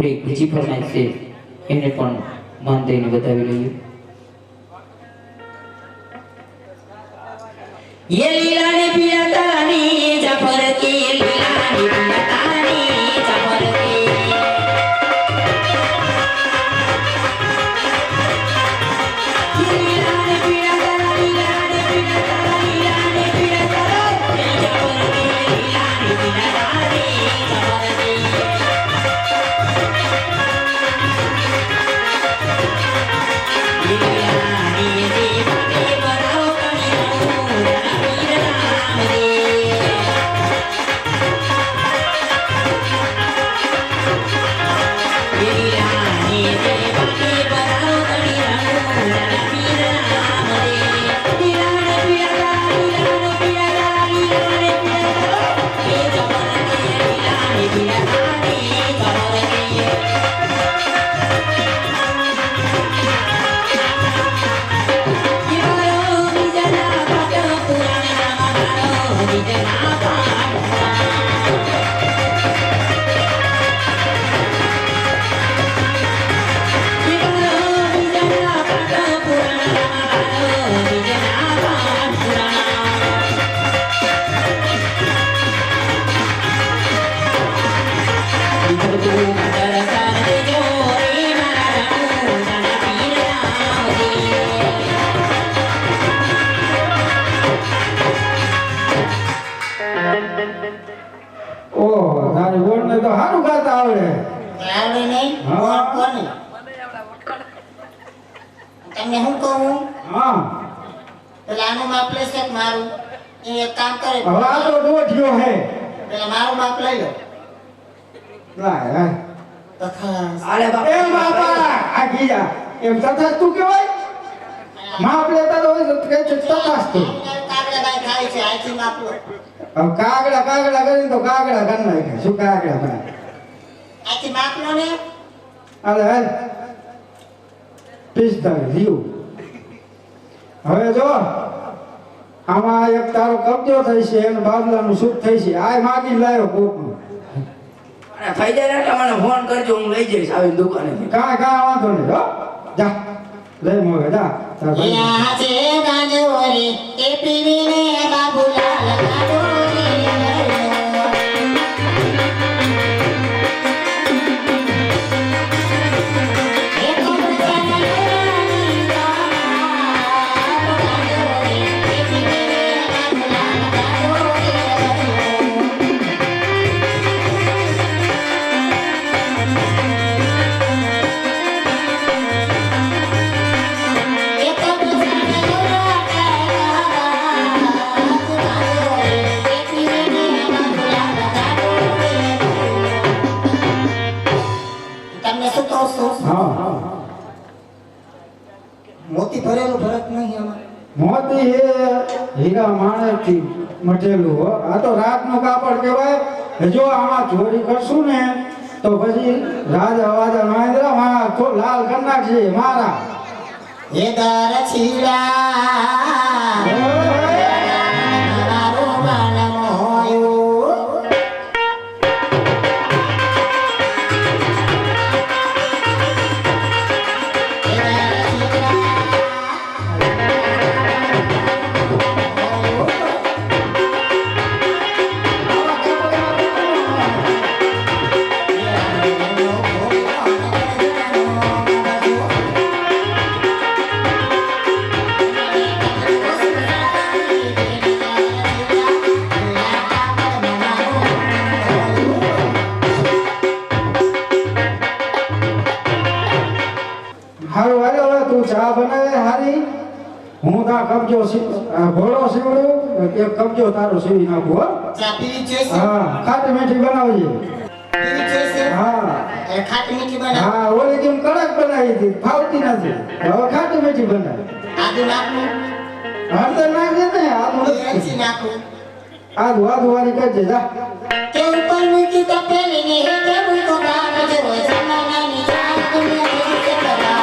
થોડીક બીજી ફરમાઈશ છે એમને પણ માન દઈને બતાવી લઈએ. ये लीला ने पिया तानी जाफर की लीला ने पिया तानी जाफर की लीला ने पिया तानी लीला ने पिया तानी लीला ने पिया तानी जाफर की लीला ने पिया तानी जाफर की लीला ने देवा के बनाओ તમને હું કહું હા પેલા આનું માપ લેશે મારું એ એક કામ કરે હવે આ તો દોઢિયો હે પેલા મારું માપ લઈ લો લાય તથા અરે બાપ એ બાપા આ ગીયા એમ તથા તું કેવાય માપ લેતા તો કે તથાસ તું કાગડા ભાઈ ખાય છે આથી માપ લો હવે કાગડા કરીને તો કાગડા કર નાખે શું કાગડા બના આથી માપ લો ને હાલે હાલ પિસ્તાળીસ લીધું. હવે જો આમાં એક તારો કબજો થઈ છે અને બાબલાનું સુખ થઈ છે આ માગી લાયો કોકનું અરે થઈ જાય એટલે મને ફોન કરજો હું લઈ જઈશ આવી દુકાનેથી. કાંઈ વાંધો નહીં હો જા લઈ મોગે જા તાર ભાઈ યા છે ગાજોરી એ પીવીને બાબુલાલ ગાજોરી મોતી ભરેલું ભરત નહીં આમાં મોતી એ હીરા માણેકથી મટેલું હો આ તો રાતનું કાપડ કહેવાય જો આમાં ચોરી કરશું ને તો પછી રાજા વાજા મહેન્દ્ર માં તો લાલ કરી નાખશે મારા એ દર છીડા મારો માનમ હોયો હારું હાલો તું ચા બનાવે હારી હું તા કબજો ઘોડો સીવડું એક કબજો તારો સીવી નાખું હો ચા પીવી જોઈશે હા ખાટી મીઠી બનાવજે પીવી જોઈશે હા એ ખાટી મીઠી બનાવ હા ઓલી કેમ કડક બનાવી હતી ફાવતી નથી હવે ખાટી મીઠી બનાવ આદુ નાખું હળદર નાખજે ને એલચી નાખું આદુ વાળી કરજે જા તે ઉપર મૂકી તો પેલી ને હેઠે મૂકો ગામ જો જમાનાની જાન દુનિયા ભેગી છે બધા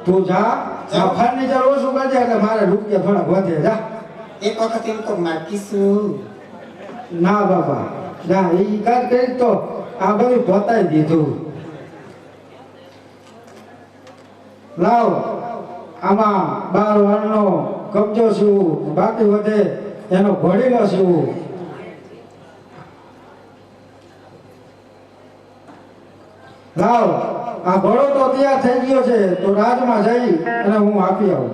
તું જા આ ફર્નિચર ઓછું કરજે એટલે મારે રૂપિયા થોડા વધે જા એક વખત એમ તો માગીશું. ના બાપા ના ઈ કાજ કરી તો આ બધું બતાવી દીધું. લાવ આમાં 12 વારનો કબજો શું બાકી વધે એનો ઘોડીલો શું. લાવ આ ઘોડો તો તૈયાર થઈ ગયો છે તો રાજમાં જઈ અને હું આપી આવું.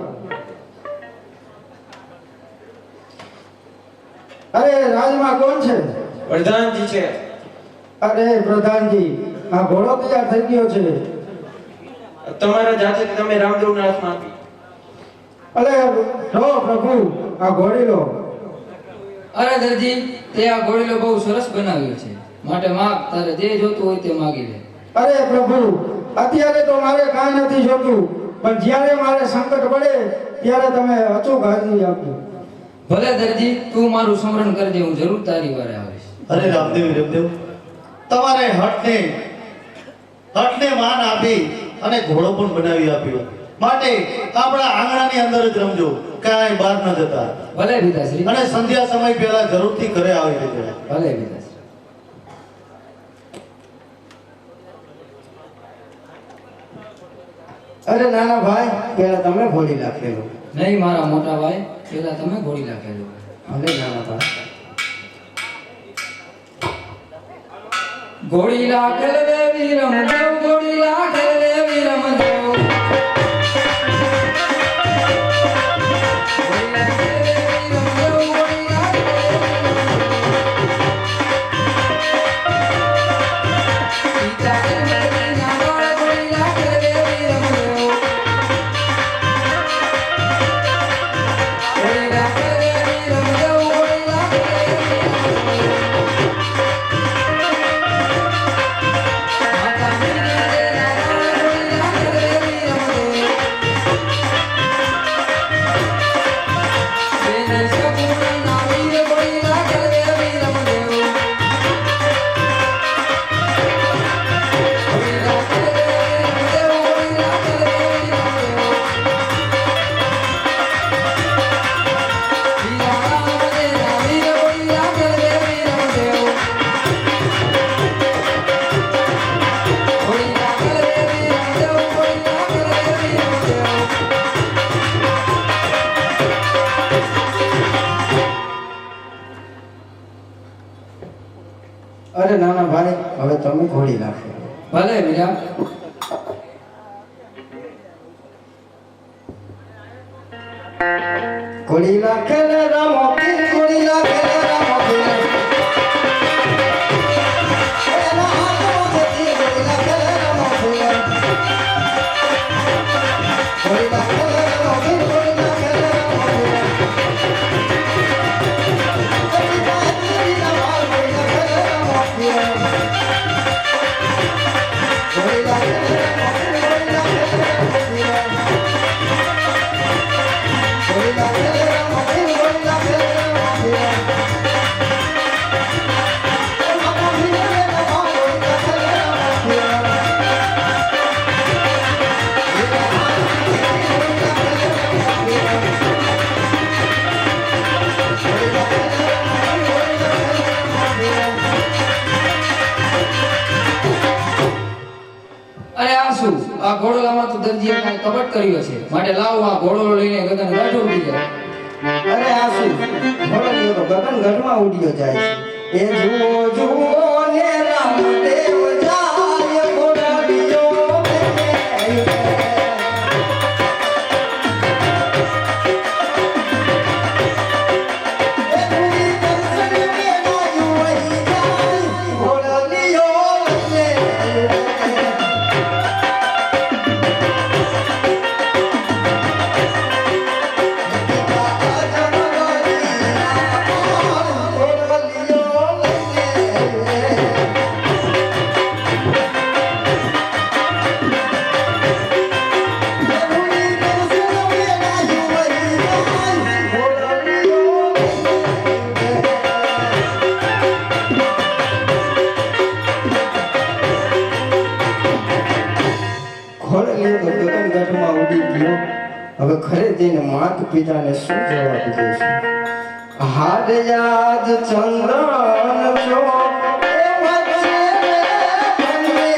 અરે રાજમાં કોણ છે? પ્રધાનજી છે. અરે પ્રધાનજી આ ઘોડો તૈયાર થઈ ગયો છે. તમારા જાતે તમે રામદેવના હાથમાં આપી. અરે લો પ્રભુ આ ઘોડી લો. અરે દરજી તે આ ઘોડીલો બહુ સરસ બનાવ્યો છે માટે માગ તારે જે જોતું હોય તે માગી લે. અરે પ્રભુ અત્યારે તો મારે કાંઈ નથી જોતું પણ જ્યારે મારે સંકટ પડે ત્યારે તમે અચૂક હાજરી આપજો. ભલે દરજી તું મારું સ્મરણ કરજે હું જરૂર તારી વારે આવીશ. અરે રામદેવ તમારે હટને માન આપી અને ઘોડો પણ બનાવી આપ્યો માટે આપણા આંગણાની અંદર જ રમજો કાંઈ બહાર ન જતા. ભલે પિતાશ્રી. અને સંધ્યા સમય પહેલા જરૂરથી ઘરે આવી જજો. ભલે પિતાશ્રી. અરે નાના ભાઈ પેલા તમે ઘોડી નાખેલો. નહીં મારા મોટા ભાઈ પેલા તમે ઘોડી નાખેલો. ભલે નાના ભાઈ. ઘોડી લાખેલ દેવી રમદેવ ઘોડી લાખેલ દેવી રમદેવ ઘોડી લાખેલ દેવી રમદેવ ઘોડી લાખેલ સીતા દેવી નાગોળ ઘોડી લાખેલ દેવી રમદેવ ઘોડી લાખેલ દેવી રમદેવ ઘોડી લાખેલ દેવી માતા મીરા દે નાગોળ ઘોડી લાખેલ દેવી રમદેવ બેની સગુણ નાવીર ઘોડી લાખેલ દેવી રમદેવ ઘોડી લાખેલ દેવી રમદેવ ઘોડી લાખેલ દેવી રમદેવ હીરા રામ દે નાવીર ઘોડી લાખેલ દેવી રમદેવ ઘોડી લાખેલ દેવી રમદેવ ઘોડી લાખેલ દેવી રમદેવ અરે નાના ભાઈ હવે તમે ઘોડી નાખો. ભલે મીરા. ઘોડી નાખેલ રામો પીર ઘોડી નાખેલ રામો પીર. એના હાથમાંથી ઘોડી નાખેલ રામો પીર. ઘોડી નાખેલ રામો પીર ઘોડી નાખેલ રામો પીર. ઘોડી નાખેલ રામો પીર ઘોડી નાખેલ રામો પીર. ઘોડી નાખેલ રામો પીર ઘોડી નાખેલ રામો પીર. રામો પીર રામો ઘોડી નાખેલ રામો પીર. અરે આ શું આ ઘોડલામાં તો દરજીએ કાંઈ કપટ કર્યો છે માટે લાવો આ ઘોડો લઈને ગગન ગાંઠો ઉડી જાય. અરે આ શું ઘોડો લ્યો તો ગગન ગઢમાં ઉડ્યો જાય છે. એ જુઓ જુઓ ને રામદેવ જાય ઘોડા લ્યો હવે ઘરે જઈને માતા પિતાને શું જવાબ દઈશું? હાર યાદ ચંદન છો એ વચ્ચે બંને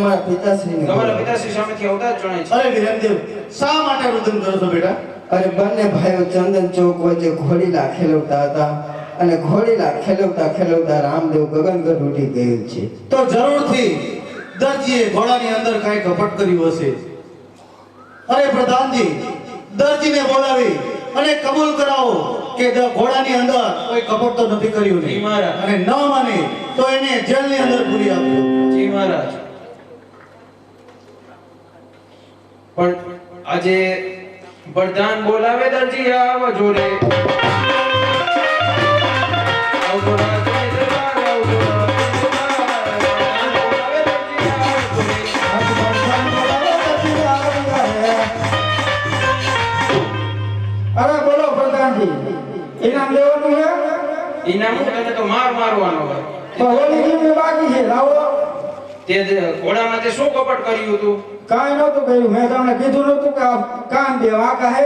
ભાઈ પિતાશ્રીને તમારા પિતાશ્રી સામેથી આવતા જ જણાય છે. અરે વિરમદેવ, શા માટે રુદન કરો છો બેટા? અરે બંને ભાઈઓ ચંદન ચોક વચ્ચે ઘોડીલા ખેલવતા હતા અને ઘોડીલા ખેલવતા રામદેવ ગગનગઢ ઉઠી ગયેલ છે. તો જરૂરથી દરજીએ ઘોડાની અંદર કાંઈ કપટ કર્યું હશે. અરે પ્રધાનજી, દરજીને બોલાવી અને કબૂલ કરાવો કે ઘોડાની અંદર કોઈ કપટ તો નથી કર્યું જી નહીં. મહારાજ. અને ન માને તો એને જેલની અંદર પૂરી આપજો. જી મહારાજ. પણ આજે પ્રધાન બોલાવે દરજી આવો જોડે. આવજો રાજની દરબાર, આવજો રાજની દરબાર. પ્રધાન બોલાવે દરજી આવો જોડે. અરે બોલો પ્રધાનજી, ઇનામ લેવાનું છે? ઇનામ તને તો મારવાનો હોય. તો હોળી જેવી બાકી છે, લાવો. તે ઘોડામાં તે શું કપટ કર્યું હતું? કાંઈ નહોતું કર્યું. મેં તમને કીધું નહોતું કે આ કાન બે વાંકા હે.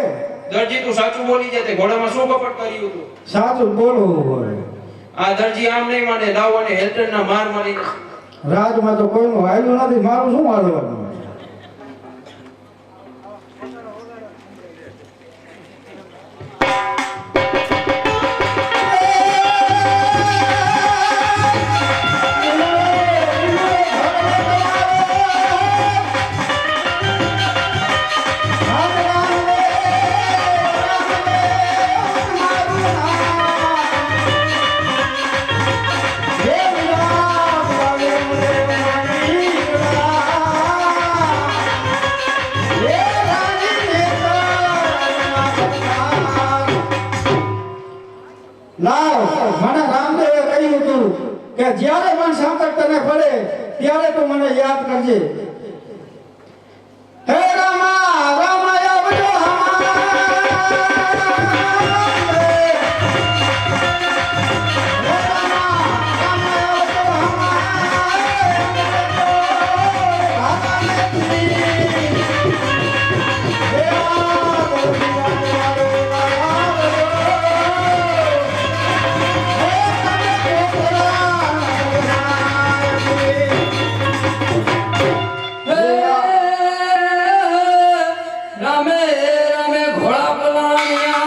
દરજી તું સાચું બોલી જાય. તે ઘોડામાં શું કપટ કર્યું હતું? સાચું બોલવું હોય. આ દરજી આમ નહીં માને. લાવો અને હેલ્ટનના માર મારીને રાજમાં તો કોઈનું હાલ્યું નથી, મારું શું હાલવાનું? કે જ્યારે પણ સાંકળ તને પડે ત્યારે તું મને યાદ કરજે. હે રામા રામા આવજો રામે રામે ઘોડા પલાણ્યા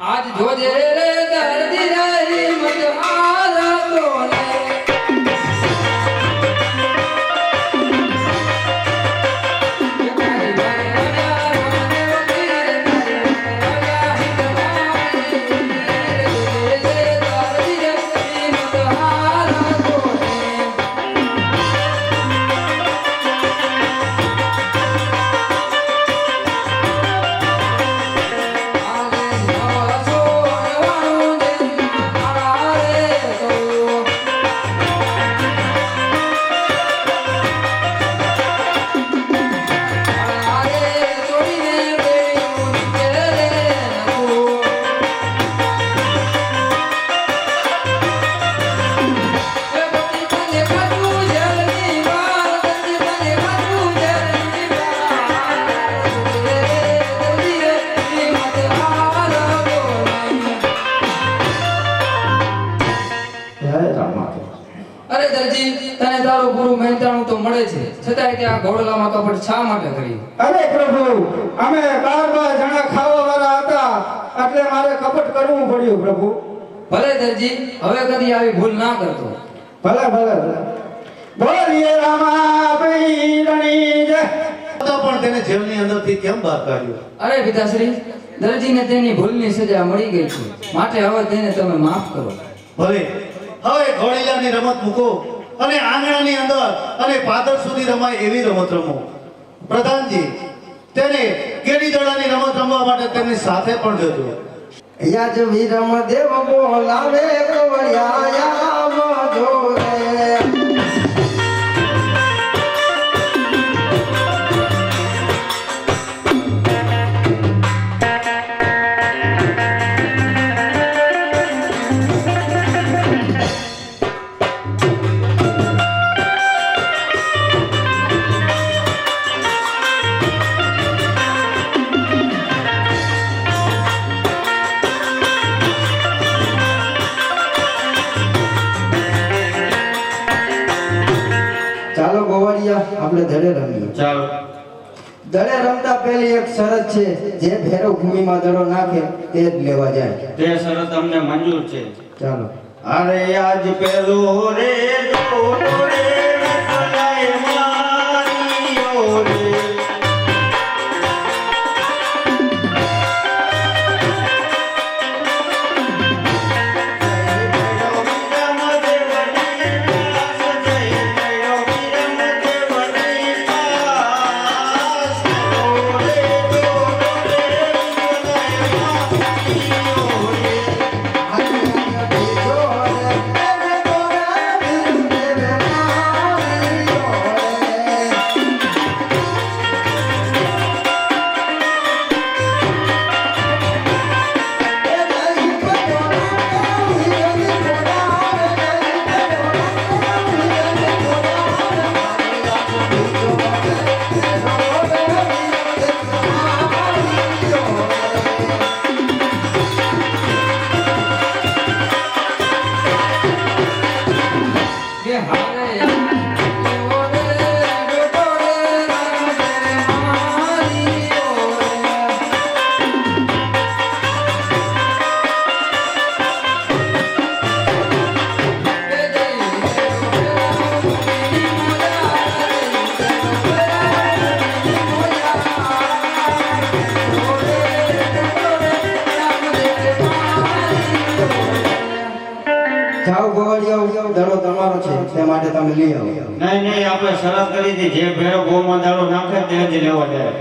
આજ જોજે રે દર્દી રે મત હારા તોને અરે દરજી તને તારું પૂરું મહેનતાણું તો મળે છે છતાંય તે આ ઘોડલામાં કપટ શા માટે કર્યું? અરે પ્રભુ અમે 12 જણા ખાવા વાળા હતા એટલે મારે કપટ કરવું પડ્યું પ્રભુ. ભલે દરજી હવે કદી આવી ભૂલ ના કરતો. ભલે ભલે ભલે. બોલીએ રામા પીરની જય. છતાં પણ તેને જેલની અંદરથી કેમ બહાર કાઢ્યો? અરે પિતાશ્રી દરજીને તેની ભૂલની સજા મળી ગઈ છે માટે હવે તેને તમે માફ કરો. ભલે હવે ઘોડીલાની રમત મૂકો અને આંગણાની અંદર અને પાદર સુધી રમાય એવી રમત રમો. પ્રધાનજી તેને કેડી દડાની રમત રમવા માટે તેમની સાથે પણ જજો. યાજ વિરમ દેવ બોલાવે કવળિયા જોરે ચાલો ગોવાળિયા આપણે ધડે રમીએ. ચાલો. દડે રમતા પહેલી એક શરત છે જે ભેરો ભૂમિમાં દડો નાખે તે જ લેવા જાય. તે શરત અમને મંજૂર છે. ચાલો. અરે આજ પેલો રે જોડો રે રતલાય મારીઓ રે. આ માટે તમે લઈ આવો નહીં નહીં આપણે શરત કરી હતી જે ભેરો ગોમાં દાડો નાખે તે જ લેવા જાય.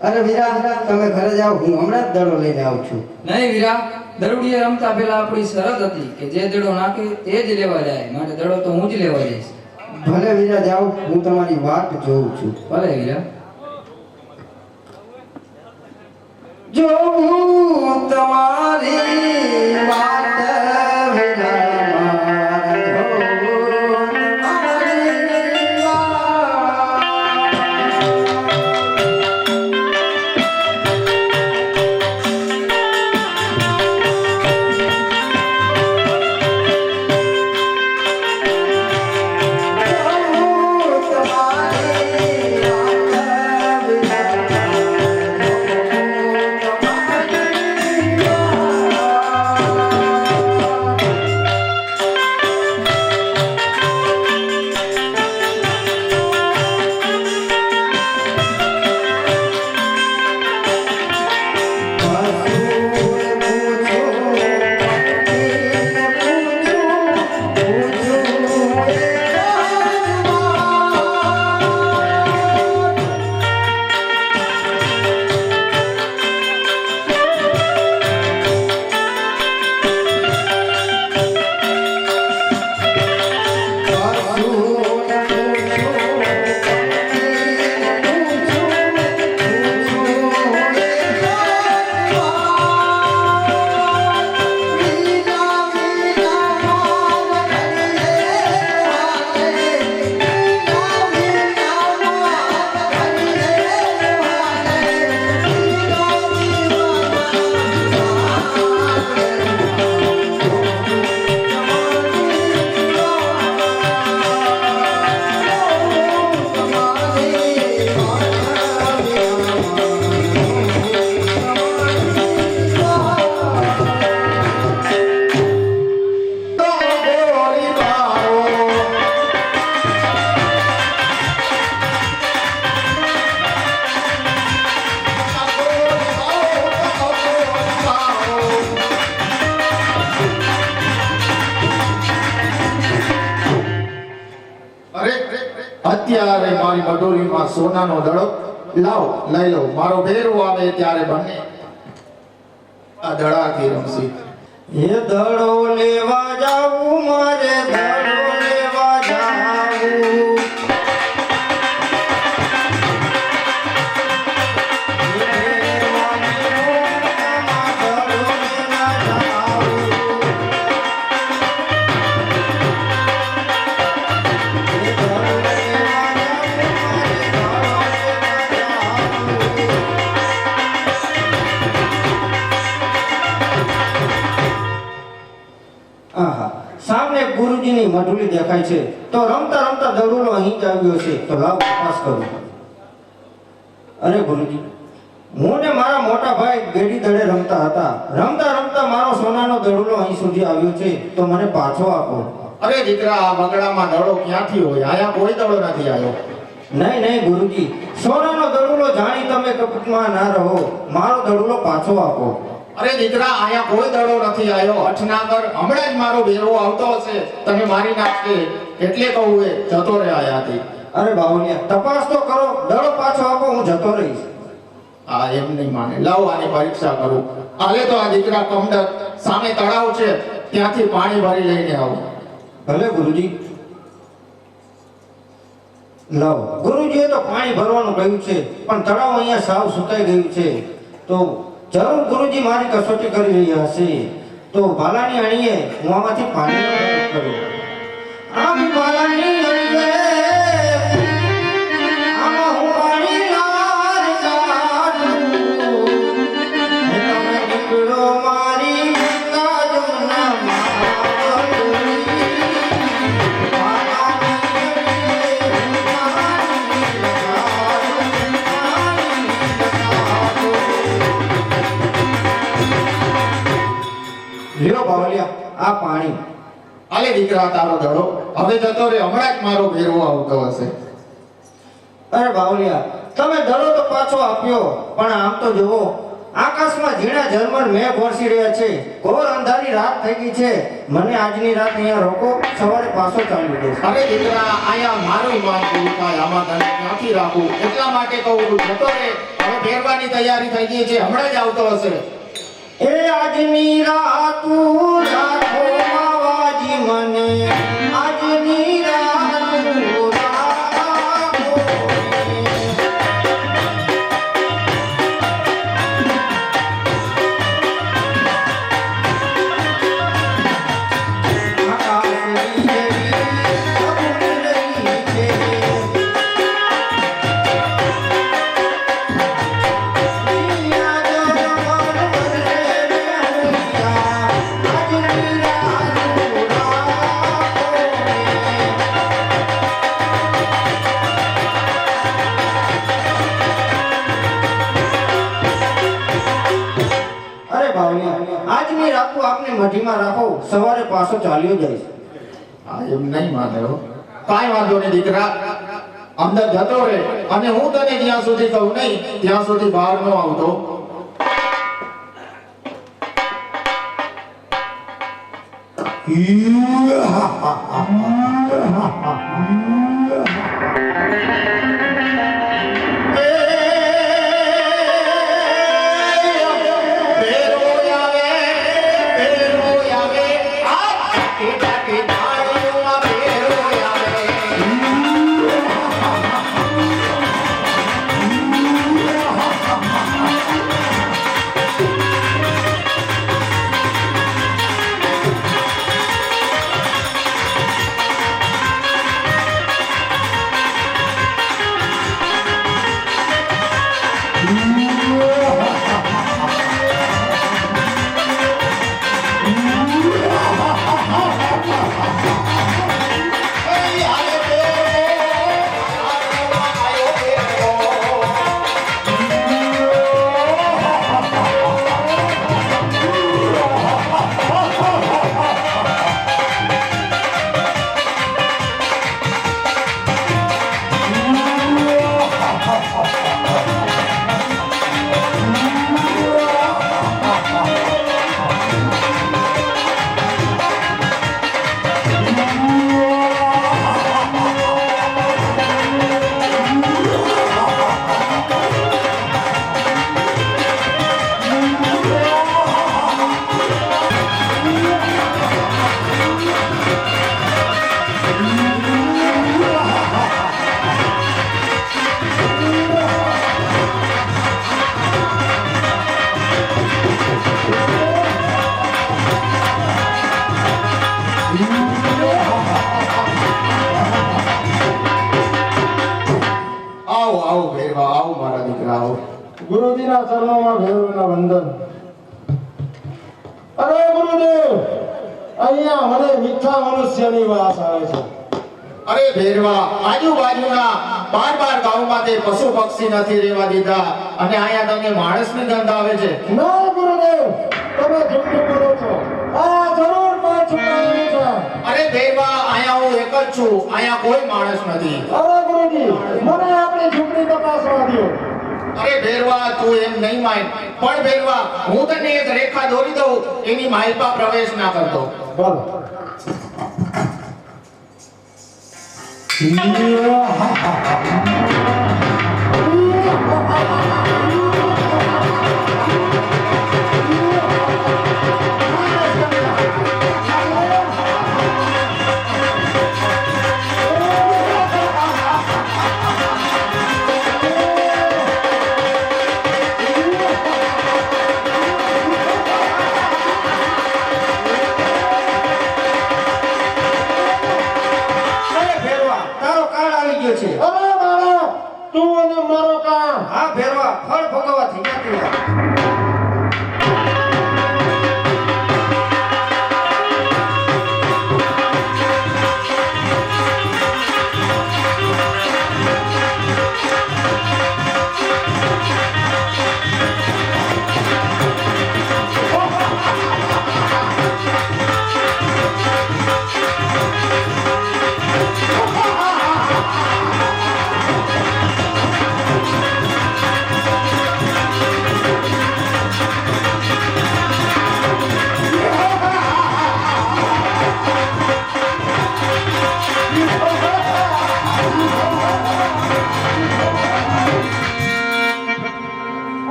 અરે વીરા તમે ઘરે જાઓ હું હમણાં જ દડો લઈને આવું છું. નહીં વીરા, દરોડીએ રમતા પહેલા આપણી શરત હતી કે જે દડો નાખે તે જ લેવા જાય, માટે દડો તો હું જ લેવા જઈશ. ભલે વીરા જાઓ હું તમારી વાટ જોઉં છું. ભલે વીરા. જોઉં તમારી વાટ વીરા મારા, જોઉં તમારી વાટ. અત્યારે મારી મઢોલીમાં સોનાનો દડો લાવ લઈ લો, મારો ભેરો આવે ત્યારે બંને આ દડાથી રમશી. એ દડો લેવા જાવું મારે દડો લેવા જાવું. આહા, સામે ગુરુજીની મઢુલી દેખાય છે તો રમતા રમતા દડુલો અહીં જ આવ્યો છે તો લાવ તપાસ કરું. અરે ગુરુજી, હું ને મારા મોટા ભાઈ ગેડી દડે રમતા હતા, રમતા રમતા મારો સોનાનો દડુલો અહીં સુધી આવ્યો છે તો મને પાછો આપો. અરે દીકરા, આ બગડામાં દડો ક્યાંથી હોય? આયા કોઈ દડો નથી આવ્યો. નહીં નહીં ગુરુજી, સોનાનો દડુલો જાણી તમે કપટમાં ના રહો, મારો દડુલો પાછો આપો. અરે દીકરા, આયા કોઈ દડો નથી આવ્યો. હઠ ના કર, હમણાં જ મારો ભેરો આવતો હશે, તમે મારી નાખશે એટલે કહું એ જતો રહે આયાથી. અરે બાવલિયા, તપાસ તો કરો, દડો પાછો આપો, હું જતો રહીશ. આ એમ નહીં માને. લાવો આની પરીક્ષા કરું. હાલે તો આ દીકરા કમડર સામે તળાવ છે ત્યાંથી પાણી ભરી લઈને આવો. ભલે ગુરુજી. લાવો, ગુરુજીએ તો પાણી ભરવાનું કહ્યું છે પણ તળાવ અહીંયા સાવ સુકાઈ ગયું છે તો જરૂર ગુરુજી મારી કસોટી કરી રહ્યા હશે તો ભાલાની અણીએ હું આમાંથી પાણી કરું. આમ ભાલાની અણીએ આમાં હું પાણી લાર કાઢું. તમે નીકળો મારી કાજુના માવડી. લ્યો બાવલિયા, આ પાણી. હાલે દીકરા તારો દડો હવે જતો રે, હમણાં જ મારો ભેરો આવતો હશે. અરે બાવલિયા, તમે દડો તો પાછો આપ્યો પણ આમ તો જુઓ, આકાશમાં ઝીણા ઝરમર મેઘ વરસી રહ્યા છે. ઘોર અંધારી રાત થઈ ગઈ છે. મને આજની રાત અહીંયા રોકો, સવારે પાછો ચાલી જઈશ. અરે દીકરા અહીંયા મારું માન પૂરું થાય આમાં તને ક્યાંથી રાખું એટલા માટે કહું છું જતો રે હવે ફેરવાની તૈયારી થઈ ગઈ છે હમણાં જ આવતો હશે એ આજની રાતું રાખો માવાજી મને, આજની રાતું રાખો. આકાશની જેવી અબુલડી છે. અરે ભાવની આજની રાત આપને મઢીમાં રાખો, સવારે પાછો ચાલ્યો જઈશ. આ એમ નહીં માને હો કાંઈ વાંધો નહીં દીકરા અંદર જતો રે અને હું તને જ્યાં સુધી કહું નહીં ત્યાં સુધી બહાર ન આવતો આવો આવો ભેરવા આવો મારા દીકરા આવો ગુરુજીના ચરણોમાં ભેરવના વંદન. અરે ગુરુદેવ, અહીંયા મને મીઠા મનુષ્યની વાસ આવે છે. અરે ભેરવા આજુબાજુના 12 ગામમાં તે પશુ પક્ષી નથી રહેવા દીધા અને અહીંયા તને માણસની ગંધ આવે છે ના ગુરુદેવ, તમે જૂઠું બોલો છો. આ જરૂર પાછું આવ્યું છે. અરે ભેરવા અહીંયા હું એક જ છું અહીંયા કોઈ માણસ નથી અરે ગુરુજી, મને આપણી ઝૂંપડી તપાસવા દો. અરે ભેરવા તું એમ નહીં માન પણ ભેરવા હું તને એક રેખા દોરી દઉં એની માહિપા પ્રવેશ ના કરતો બોલો. અરે ફેરવા, તારો કાળ આવી ગયો છે. અરે મારા, તું અને મારો કામ. હા ફેરવા, ફળ ભોગવવા થઈ ગયા.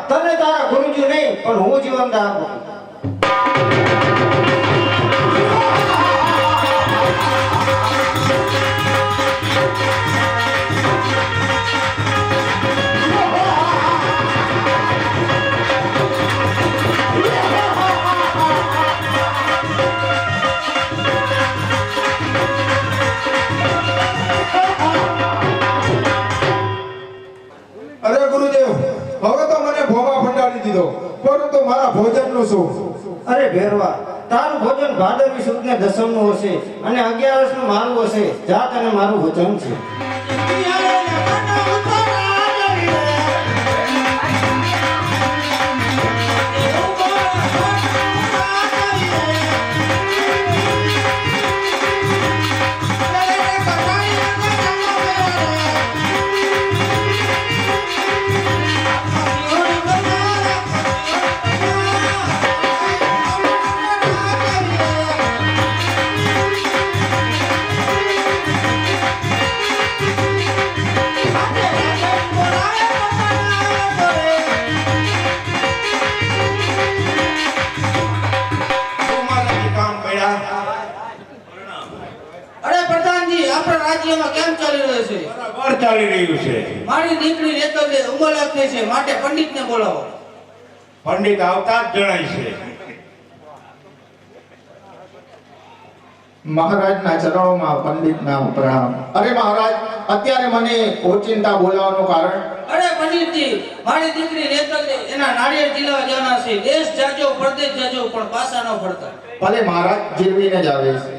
તને તારા ગુરુજી નહીં પણ હું જીવનદાન આપું. અરે ગુરુદેવ, હવે તો મને ભોગા ફંડાડી દીધો, પરંતુ મારા ભોજનનું શું? અરે ભેરવા, તારું ભોજન ભાદરવી સુદ ને દસમનું હશે અને 11 નું મારું હશે. જા, તને મારું વચન છે. અરે પ્રધાનજી, આપણા રાજ્યમાં કેમ ચાલી રહ્યું છે? બરાબર ચાલી રહ્યું છે. મારી દીકરી રેતલને ઉંમર થઈ છે, માટે પંડિતને બોલાવો. પંડિત આવતા જ જણાય છે. મહારાજના ચરણોમાં પંડિતના પ્રણામ. અરે મહારાજ, અત્યારે મને ઓચિંતા બોલાવવાનું કારણ? અરે પંડિતજી, મારી દીકરી રેતલને એના નાળિયેર ઝીલવા જવાના છે. દેશ જાજો, પરદેશ જાજો, પણ પાસા ન ફરતા. ભલે મહારાજ, જીરવીને જ આવે છે.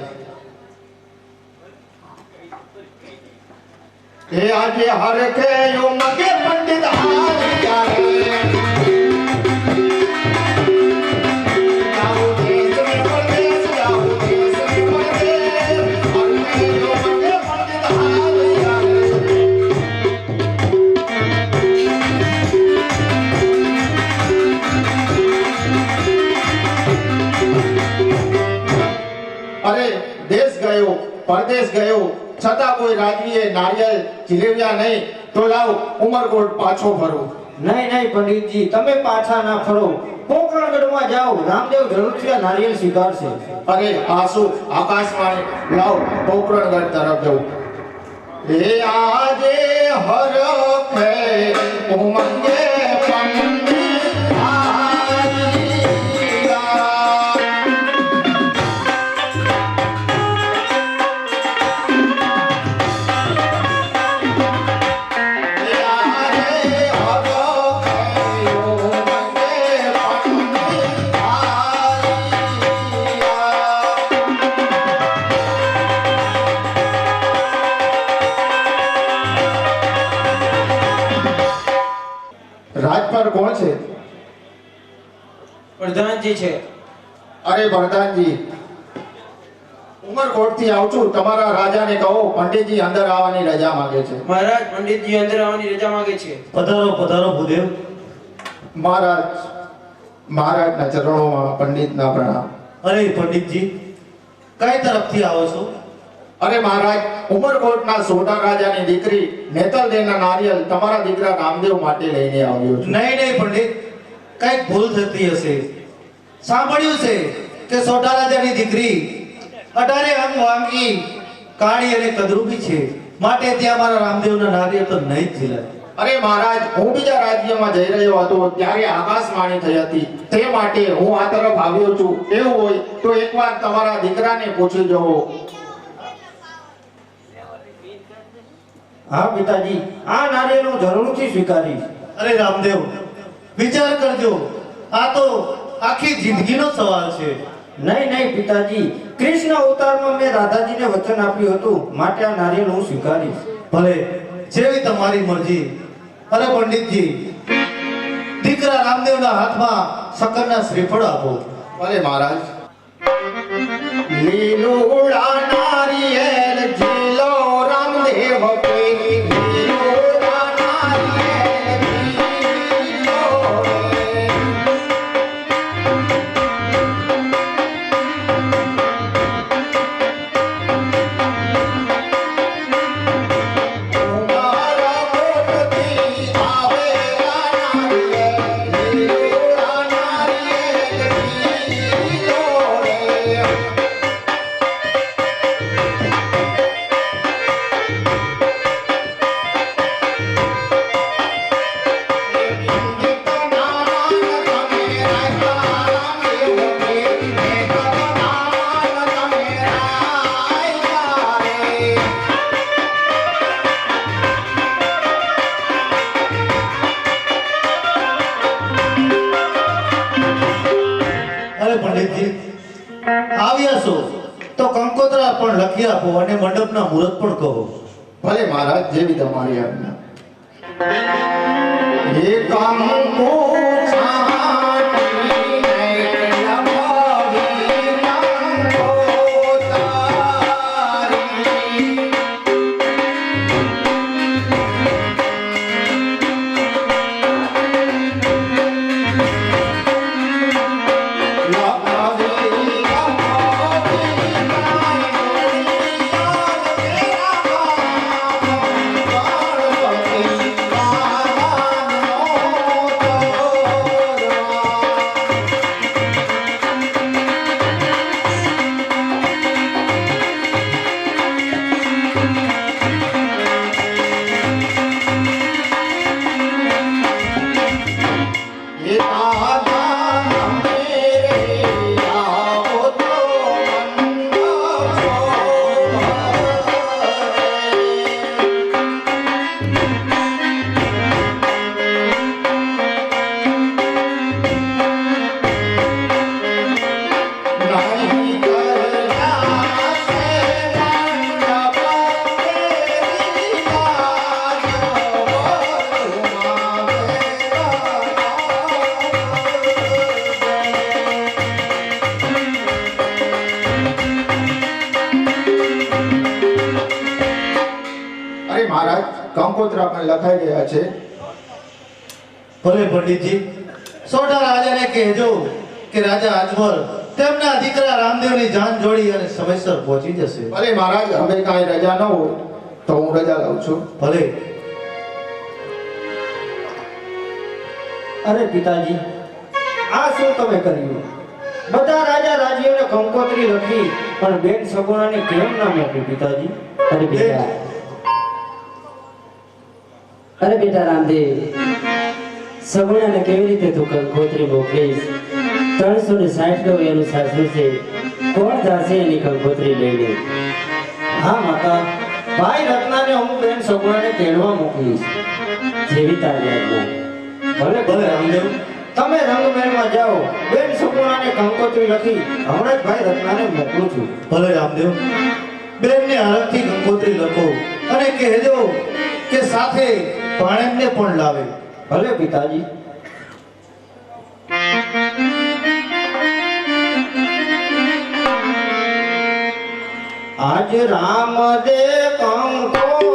એ આજે હર કે યો મગે પંડિત હારી જાવે, જાઓ દેશ મે પરદેશ, જાઓ દેશ મે પરદેશ, હર કે યો મગે પંડિત હારી જાવે. અરે દેશ ગયો, પરદેશ ગયો, છતાં કોઈ રાજવીએ નારિયેળ ઝીલવ્યા નહીં, તો લાવ ઉમરકોટ પાછો ફરો. નહીં નહીં પંડિતજી, તમે પાછા ના ફરો. પોકરણગઢમાં જાઓ, રામદેવ જરૂરથી આ નારિયેળ સ્વીકારશે. અરે આસુ આકાશવાણી, લાવ પોકરણગઢ તરફ જવું. એ આજે હરખે ઉમંગે પંડિત હારીયા. એ આજે હરખે ઉમંગે પંડિત હારીયા. રાજ પર કોણ છે? પ્રધાનજી છે. અરે પ્રધાનજી, ઉમરકોટ થી આવું છું, તમારા રાજાને કહો પંડિતજી અંદર આવવાની રજા માંગે છે. મહારાજ, પંડિતજી અંદર આવવાની રજા માંગે છે. પધારો પધારો ભૂદેવ. મહારાજ, મહારાજના ચરણોમાં પંડિતના પ્રણામ. અરે પંડિતજી, કઈ તરફથી આવો છો? અરે મહારાજ, ઉમરકોટના સોઢા રાજાની દીકરી નેતલદેવના નારિયેળ તમારા દીકરા રામદેવ માટે લઈને આવ્યો છું. નહીં નહીં પંડિત, કઈક ભૂલ થતી હશે. સાંભળ્યું છે કે સોઢા રાજાની દીકરી 18 અંગ વાંગી, કાળી અને કદરૂપી છે, માટે ત્યાં મારા રામદેવના નારિયેળ તો નહીં જ ઝીલાય. અરે મહારાજ, હું બીજા રાજ્યમાં જઈ રહ્યો હતો, ત્યારે આકાશવાણી થઈ હતી, તે માટે હું આ તરફ આવ્યો છું. એવું હોય તો એકવાર તમારા દીકરાને પૂછી જવો. હા પિતાજી, આ નારિયેળ હું જરૂરથી સ્વીકારીશ. અરે રામદેવ, વિચાર કરજો, આ તો આખી જિંદગીનો સવાલ છે. નહીં નહીં પિતાજી, કૃષ્ણ અવતારમાં મેં રાધાજીને વચન આપ્યું હતું, માટે આ નારિયેળ હું સ્વીકારીશ. ભલે, જેવી તમારી મરજી. અરે પંડિતજી, દીકરા રામદેવના હાથમાં શકરના શ્રીફળ આપો. ભલે મહારાજ. લીલુડા નારિયેળ ઝીલો રામદેવ કોઈ, લીલુડા નારિયેળ ઝીલો રે. ઉમરકોટથી આવેલા નારિયેળ છો તો કંકોત્રા પણ લખી આપો અને મંડપના મુહૂર્ત પણ કહો. ભલે મહારાજ, જેવી તમારી આજ્ઞા. હે કંકુ છાંટીને લંબાવી કંકોત્રી. મહારાજ, કંકોત્રા પણ લખાઈ ગયા છે. ભલે પંડિતજી, સોઢા રાજાને કહેજો કે રાજા અજમલ તેમના દીકરા રામદેવની જાન જોડી અને સમયસર પહોંચી જશે. ભલે મહારાજ, હવે કાંઈ રજા ન હોય તો હું રજા લઉં છું. ભલે. અરે પિતાજી, આ શું તમે કર્યું? બધા રાજા રાજ્યોને કંકોત્રી લખી પણ બેન સગુણાને કેમ ના મોકલી પિતાજી? અરે બેટા રામદેવ, સગુણાને કેવી રીતે તું કંકોત્રી મોકલીશ? 360 નું એનું સાસરું છે, કોણ જાશે એની કંકોત્રી લઈને? હા માતા, ભાઈ રત્નાને હું બેન સગુણાને તેડવા મોકલીશ. જેવી તારી આજ્ઞા. ભલે ભલે રામદેવ, તમે રંગમહેલમાં જાઓ, બેન સગુણાને કંકોત્રી લખી હમણાં જ ભાઈ રત્નાને મોકલું છું. ભલે રામદેવ, બેનને હરખથી કંકોત્રી લખો અને કહેજો કે સાથે ભાણેજને પણ લાવે. ભલે પિતાજી. આજ રામ દે કંકોત્રી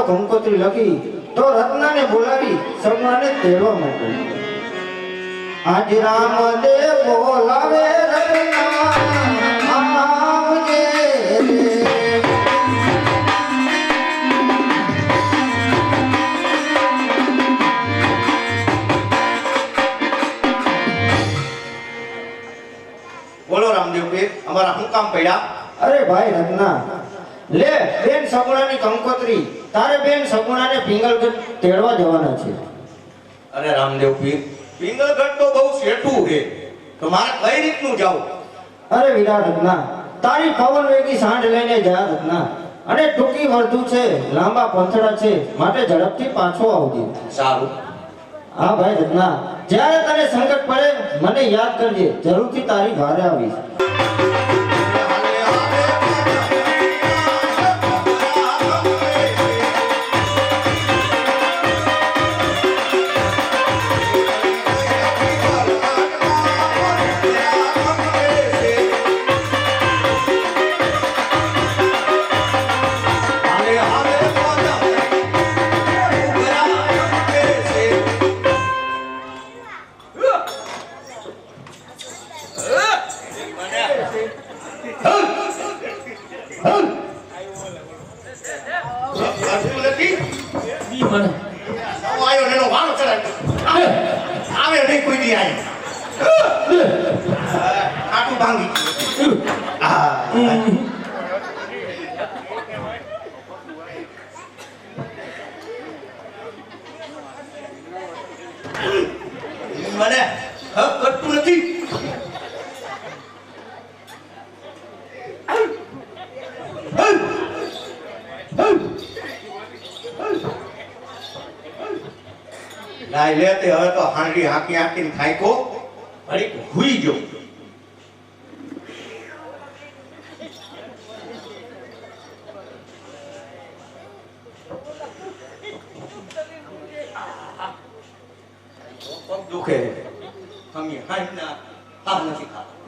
કંકોત્રી લખી તો રત્નાને બોલાવી સગુણાને તેડવા મોકલી. આજ રામદેવ બોલાવે રત્ના આવજે રે. બોલો રામદેવ પીર, અમારા શું કામ પડ્યા? અરે ભાઈ રત્ના, લે બેન સગુણાની કંકોત્રી, તારે બેન સગુણાને પિંગલગઢ તેડવા જવાના છે. અરે રામદેવ પીર, પિંગલગઢ તો બહુ શેઠું છે, તો મારે કઈ રીતનું જાવું? અરે વીરા રત્ના, તારી પવન વેગી સાંઢ લઈને જા રત્ના. અને ટૂંકી વર્ધુ છે, લાંબા પંથડા છે, માટે ઝડપથી પાછો આવજે. સારું. હા ભાઈ રત્ના, જ્યારે તને સંકટ પડે મને યાદ કરજે, જરૂરથી તારી ભારે આવીશ. મને કરતું નથી. લાઈ લેતે હવે તો હાંડી હાકી હાકીને થાયકો અરે હુઈ ગયો. પગ દુખે અમે હાંડના હા નથી ખાતા.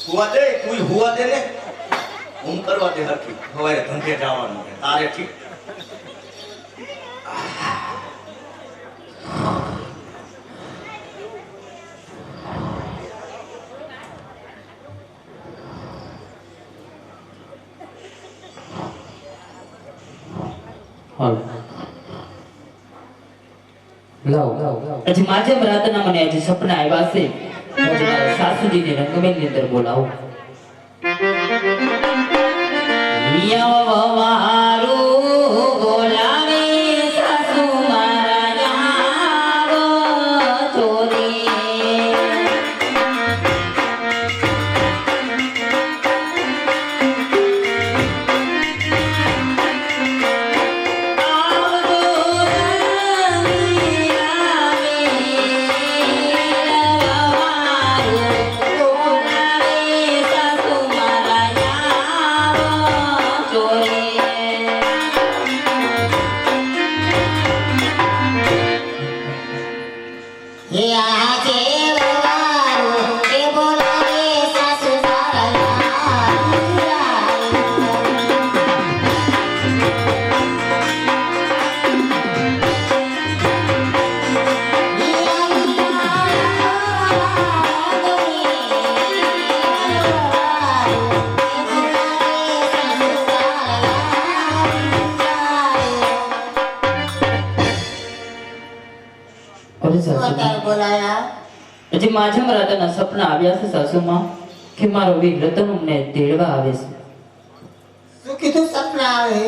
હુવા દે, તું હુવા દે ને, હું કરવા દે હરખી. સવારે ધંધે જવાનું છે તારે, ઠીક? હજી માધ્યમ રાતના મને હજી સપના આવ્યા છે. હજી મારા સાસુજીને રંગમેલની અંદર બોલાવો. યવવારું બોલાવે સાસુ મારા આવો ચોરી. હે આજે વવારું એ બોલાવે સાસુ બોલાયા. હજી માધ્યમ રાતના સપના આવ્યા છે સાસુમાં કે મારો વીર રતન અમને તેડવા આવે છે. શું કીધું? સપના આવે?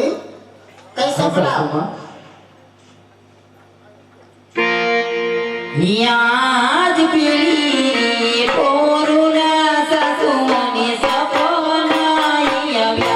કઈ સપના? સાસુમાં યાદ પીળી પોરુના સાસુ મને સપના આવ્યા.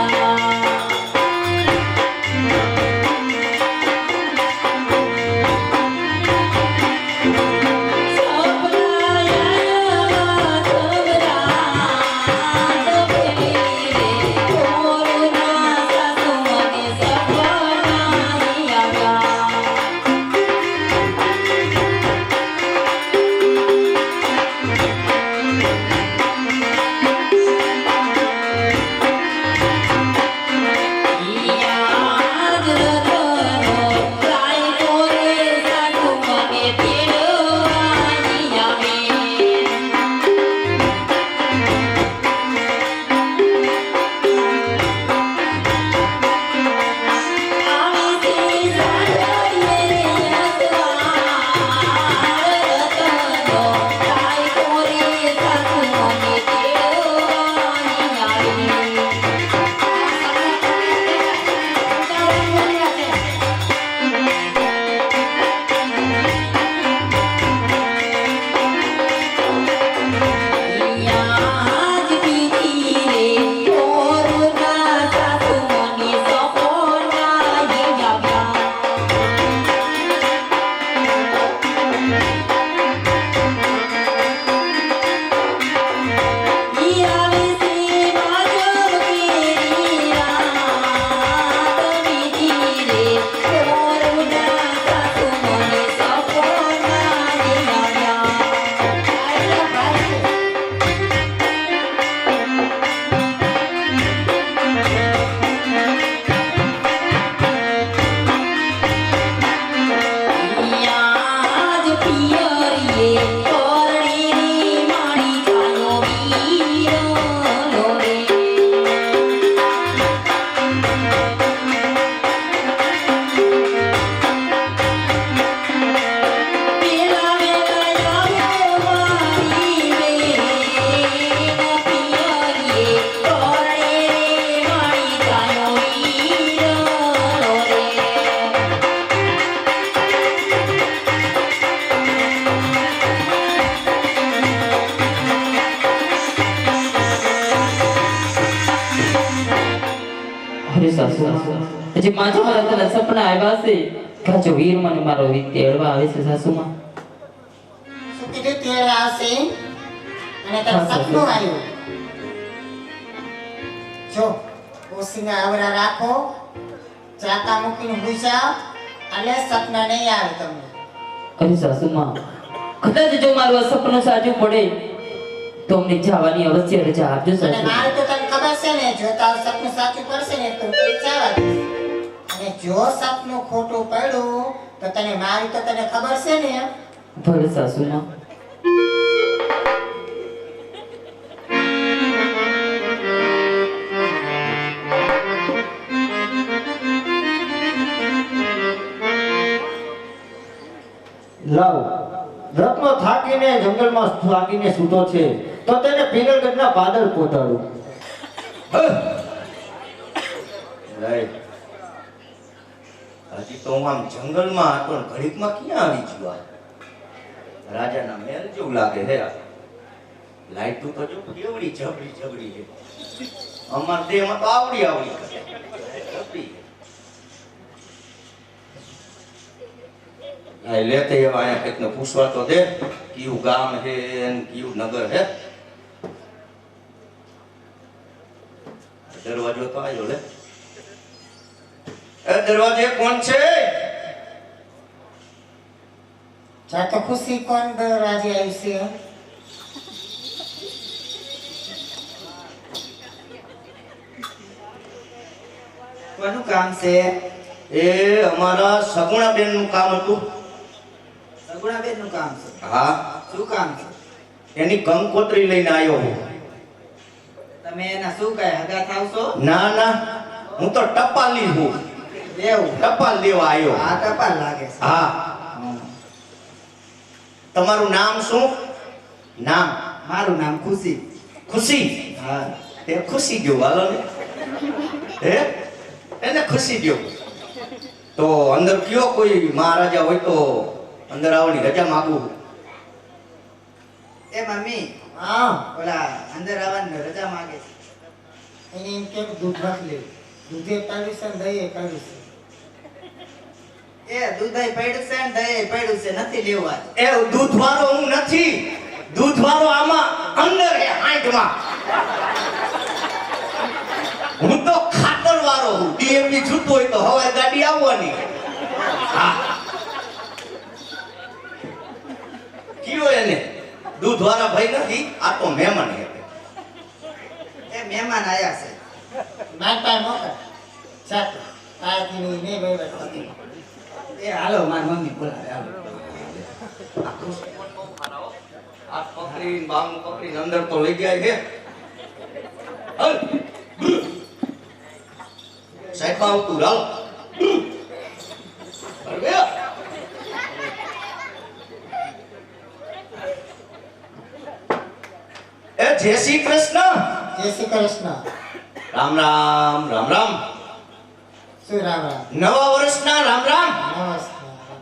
અરે સાસુ હજી મારા તને સપના આવ્યા છે કાચો વીર મને મારો વીર તેડવા આવે છે સાસુમાં. શું કીધું તેડવા આવશે અને તારું સપનું આવ્યું. જો ઓસીના આવરા રાખો, ચાકા મૂકીને હુઈ જાઓ એટલે સપના નહીં આવે તમને. અરે સાસુમાં કદાચ જો મારું આ સપનું સાચું પડે તો અમને જવાની અવશ્ય રજા આપજો અને સાસુ. મારું તો તને ખબર છે ને, જો તારું સપનું સાચું પડશે ને તો તું જવા દઈશ. અને જો સપનું ખોટું પડ્યું તો તને મારી તો તને ખબર છે ને. ભલે સાસુમાં. લાવ રત્નો થાકીને જંગલમાં થાકીને સૂતો છે તો તેને પિંગલગઢના પાદર પહોંચાડું. હજી તો હું આમ જંગલમાં હતો ને ઘડીકમાં ક્યાં આવી ગયો આ? રાજાના મહેલ જેવું લાગે હે આ. લાઈટું તો જો કેવડી જબરી જબરી છે. અમાર દેહમાં તો આવડી આવડી કરે. જબરી. આ લેતે એવા અહીંયા કંઈક ને પૂછવા તો દે કયું ગામ હે ને કયું નગર હે. દરવાજો તો આવ્યો લે. એ દરવાજે કોણ છે? જા તો ખુશી કોણ દરવાજે આવી છે? કોનું કામ છે? એ અમારા સગુણાબેન નું કામ હતું. સગુણાબેન નું કામ છે. હા, શું કામ છે? એની કંકોત્રી લઈને આવ્યો હું. તમે એના શું કહે હગા થાવશો? ના ના, હું તો ટપાલી હું. એવું ટપાલ દેવા આવ્યો. આ ટપાલ લાગે છે. હા. તમારું નામ શું? નામ? મારું નામ ખુશી. ખુશી? હા. એ ખુશી ગયો હાલો ને. હે એને ખુશી ગયો. તો અંદર કયો કોઈ મહારાજા હોય તો અંદર આવવાની રજા માંગુ. એ મમ્મી હા, ઓલા અંદર આવવાની રજા માંગે છે. એને એમ કેમ દૂધ રાખી લેવું. દૂધે કાઢ્યું છે ને દહીં કાઢ્યું છે. એ દૂધઈ પડ્યું છે ને દહીં પડ્યું છે, નથી લેવા. એ દૂધવાળો હું નથી. દૂધવાળો આમાં અંદર હે હાંઠમાં. હું તો ખાતર વાળો હું. ડીએપી છૂટું હોય તો હવાઈ ગાડી આવવાની. હા. કયો એને દૂધવાળા ભાઈ નથી, આ તો મહેમાન હે. એ મહેમાન આયા છે. માર પાસે મોકલ. ચાલો આથી નહીં વહીવટ થતી. એ હાલો મારી મમ્મી બોલાવે હાલો. આ પકડી બામ પકડી અંદર તો લઈ ગયા છે. હલ. સાહેબ આવતું હાલ. અરે એ જય શ્રી કૃષ્ણ. જય શ્રી કૃષ્ણ. રામ રામ રામ રામ. શું રામ રામ? નવા વર્ષના રામ રામ. નમસ્કાર.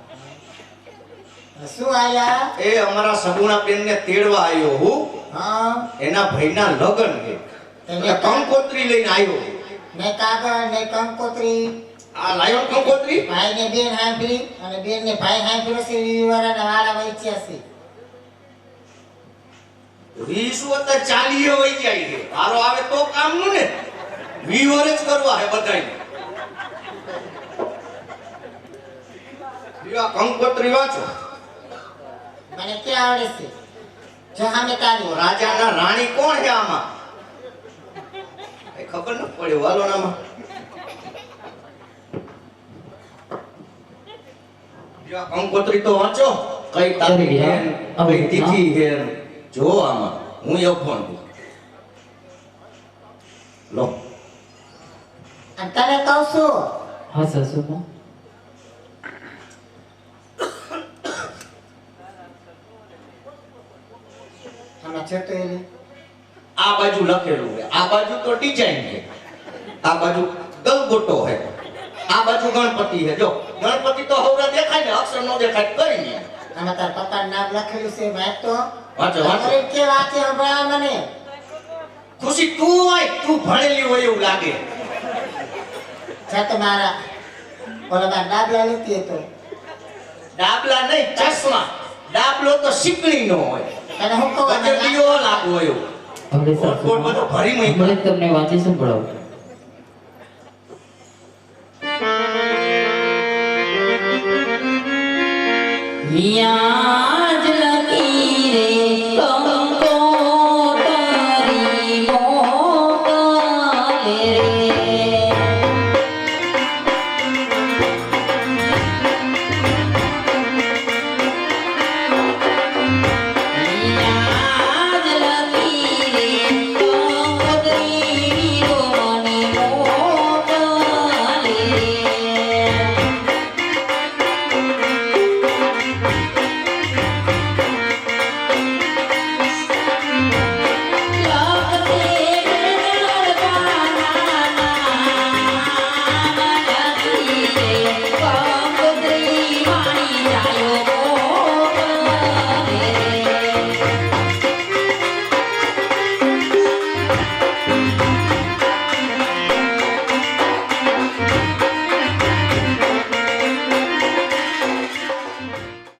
શું આયા? એ અમારા સગુણા ને તેડવા આવ્યો હું. હા, એના ભાઈના લગન છે એટલે કંકોત્રી લઈને આવ્યો. ને કાગળ ને કંકોત્રી. આ લાયો કંકોત્રી. ભાઈ ને બેન હાંભળી અને બેન ને ભાઈ હાંભળ્યો છે. વિવારના વાળા વચ્યા છે. 20 અત્યારે 40 વહી જાય છે. હારો આવે તો કામનું ને. 20 વર્ષ કરવા હે બધાય. આ કંકોત્રી વાંચો. મને ક્યાં આવડે છે? જો સામે તારી રાજાના રાણી કોણ છે આમાં? કઈ ખબર ન પડી વાલોનામાં. જો આ કંકોત્રી તો વાંચો. કઈ તારીખ છે, કઈ તિથિ છે. જો આમાં હું અભણ છું. લો. અને તને કહું છું, હા સાસુમાં. આમાં છે તો એની આ બાજુ લખેલું છે, આ બાજુ તો ડિઝાઇન છે, આ બાજુ ગલગોટો છે, આ બાજુ ગણપતિ છે. જો ગણપતિ તો હવરા દેખાય ને, અક્ષર નો દેખાય કઈ નહીં. આમાં તાર પપ્પાનું નામ લખેલું છે. વાંચ તો. વાંચો વાંચો. અરે કે વાંચે હમણાં મને. ખુશી તું હોય, તું ભણેલી હોય એવું લાગે. જા તો મારા ઓલા બાર ડાબલા લેતી હતો. ડાબલા નહીં, ચશ્મા. ડાબલો તો શીકણી નો હોય. તને હું કહું વચ્ચે દિયો લાગવો એવો. હવે ગોળ ગોળ બધો ભરી મૂક્યો. મને તમને વાંચી સંભળાવું. યા